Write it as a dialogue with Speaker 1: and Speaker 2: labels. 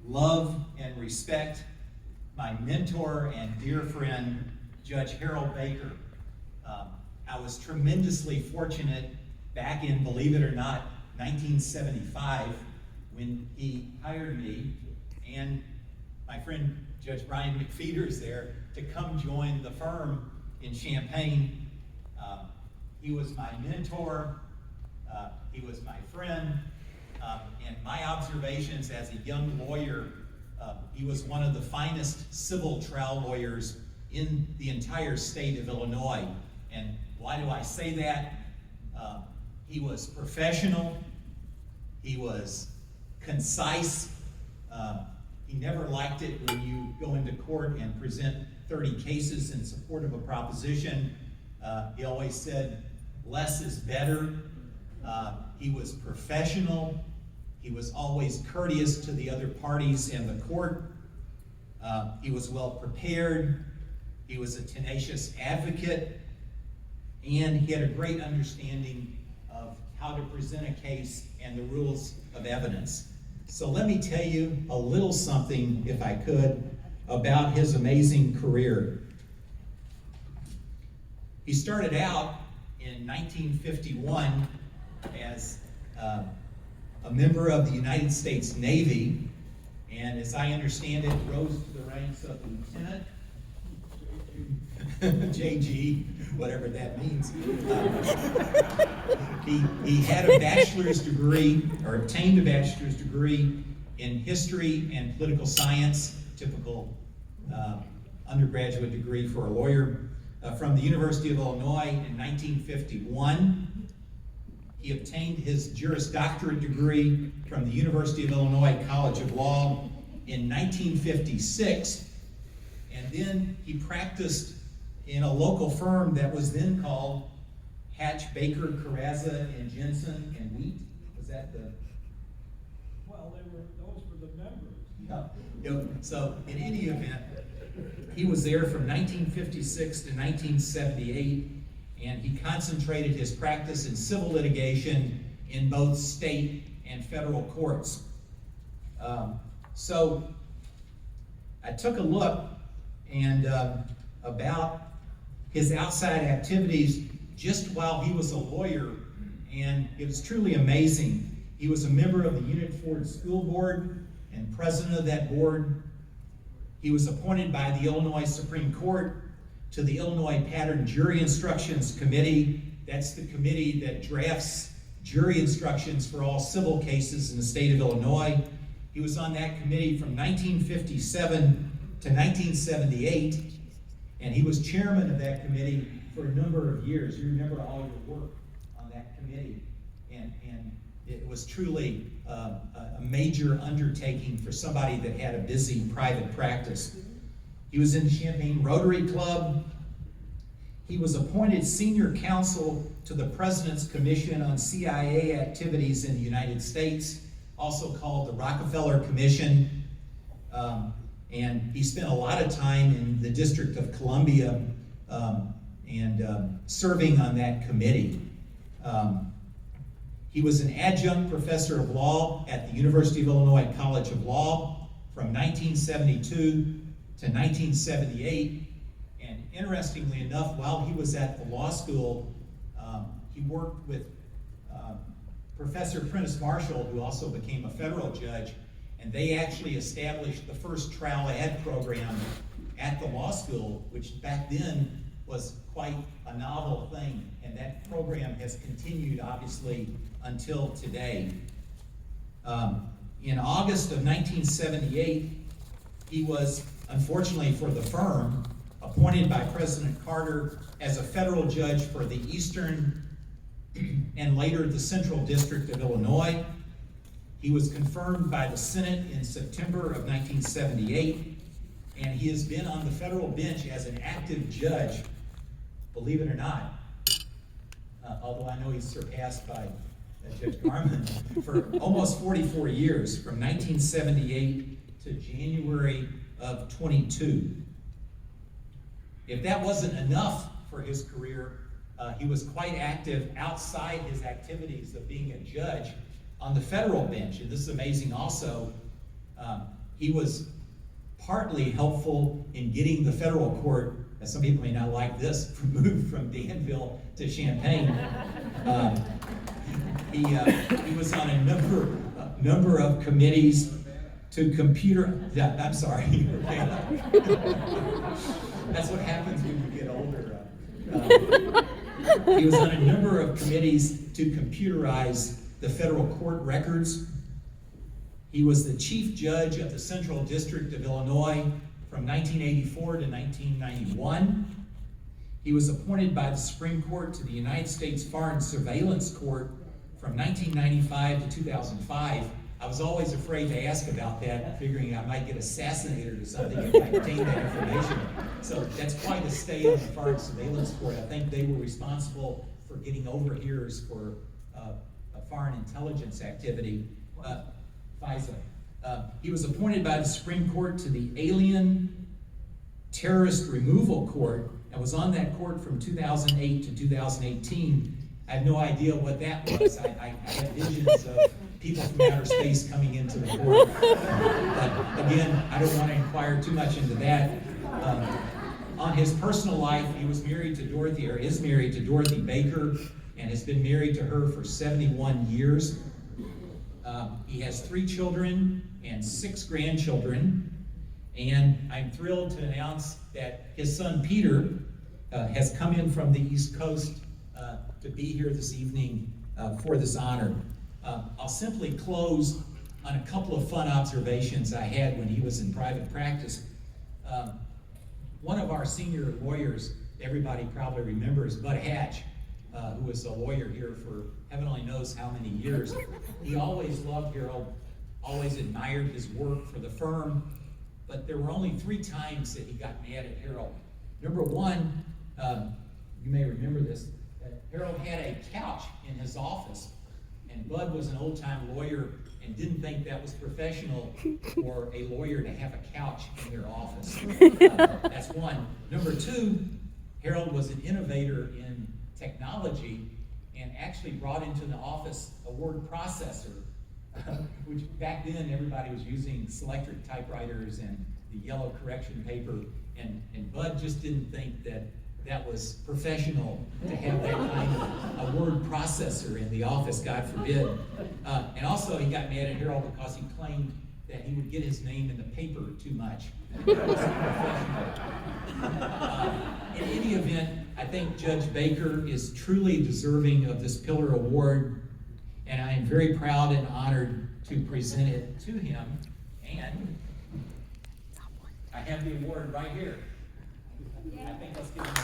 Speaker 1: love and respect my mentor and dear friend, Judge Harold Baker. I was tremendously fortunate back in, believe it or not, 1975, when he hired me and my friend Judge Brian McFeeters there to come join the firm in Champaign. He was my mentor, he was my friend, and my observations as a young lawyer, he was one of the finest civil trial lawyers in the entire state of Illinois. And why do I say that? He was professional, he was concise, he never liked it when you go into court and present 30 cases in support of a proposition. He always said, less is better. He was professional. He was always courteous to the other parties and the court. He was well prepared. He was a tenacious advocate. And he had a great understanding of how to present a case and the rules of evidence. So let me tell you a little something, if I could, about his amazing career. He started out in 1951 as a member of the United States Navy, and as I understand it, rose to the ranks of lieutenant, JG, whatever that means. He had a bachelor's degree, or obtained a bachelor's degree in history and political science, typical undergraduate degree for a lawyer, from the University of Illinois in 1951. He obtained his Juris Doctorate degree from the University of Illinois College of Law in 1956, and then he practiced in a local firm that was then called Hatch, Baker, Carrazza, and Jensen and Wheat. Was that the?
Speaker 2: Well, those were the members.
Speaker 1: Yeah. So in any event, he was there from 1956 to 1978, and he concentrated his practice in civil litigation in both state and federal courts. So I took a look and about his outside activities just while he was a lawyer, and it was truly amazing. He was a member of the Unit Ford School Board and president of that board. He was appointed by the Illinois Supreme Court to the Illinois Pattern Jury Instructions Committee. That's the committee that drafts jury instructions for all civil cases in the state of Illinois. He was on that committee from 1957 to 1978, and he was chairman of that committee for a number of years. You remember all your work on that committee, and it was truly a major undertaking for somebody that had a busy private practice. He was in the Champaign Rotary Club. He was appointed senior counsel to the President's Commission on CIA Activities in the United States, also called the Rockefeller Commission. And he spent a lot of time in the District of Columbia and serving on that committee. He was an adjunct professor of law at the University of Illinois College of Law from 1972 to 1978. And interestingly enough, while he was at the law school, he worked with Professor Prentice Marshall, who also became a federal judge, and they actually established the first trial ad program at the law school, which back then was quite a novel thing, and that program has continued, obviously, until today. In August of 1978, he was, unfortunately for the firm, appointed by President Carter as a federal judge for the Eastern and later the Central District of Illinois. He was confirmed by the Senate in September of 1978, and he has been on the federal bench as an active judge, believe it or not, although I know he's surpassed by Judge Garman, for almost 44 years, from 1978 to January of 22. If that wasn't enough for his career, he was quite active outside his activities of being a judge on the federal bench. And this is amazing also. He was partly helpful in getting the federal court, as some people may not like this, moved from Danville to Champaign. He was on a number of committees to computer. Yeah, I'm sorry. That's what happens when you get older. He was on a number of committees to computerize the federal court records. He was the chief judge of the Central District of Illinois from 1984 to 1991. He was appointed by the Supreme Court to the United States Foreign Surveillance Court from 1995 to 2005. I was always afraid to ask about that, figuring I might get assassinated or something if I obtained that information. So that's quite a stay on the Foreign Surveillance Court. I think they were responsible for getting overhears for foreign intelligence activity. FISA. He was appointed by the Supreme Court to the Alien Terrorist Removal Court and was on that court from 2008 to 2018. I have no idea what that was. I had visions of people from outer space coming into the court. But again, I don't want to inquire too much into that. On his personal life, he was married to Dorothy, or is married to Dorothy Baker, and has been married to her for 71 years. He has 3 children and 6 grandchildren, and I'm thrilled to announce that his son Peter has come in from the East Coast to be here this evening for this honor. I'll simply close on a couple of fun observations I had when he was in private practice. One of our senior lawyers, everybody probably remembers, Bud Hatch, who was a lawyer here for heaven only knows how many years. He always loved Harold, always admired his work for the firm, but there were only 3 times that he got mad at Harold. Number one, you may remember this, Harold had a couch in his office, and Bud was an old-time lawyer and didn't think that was professional for a lawyer to have a couch in their office. That's one. Number 2, Harold was an innovator in technology and actually brought into the office a word processor, which back then everybody was using Selectric typewriters and the yellow correction paper, and Bud just didn't think that was professional to have that kind of a word processor in the office, God forbid. And also he got mad at Harold because he claimed that he would get his name in the paper too much. It wasn't professional. In any event, I think Judge Baker is truly deserving of this Pillar Award, and I am very proud and honored to present it to him. And I have the award right here. I think let's give him a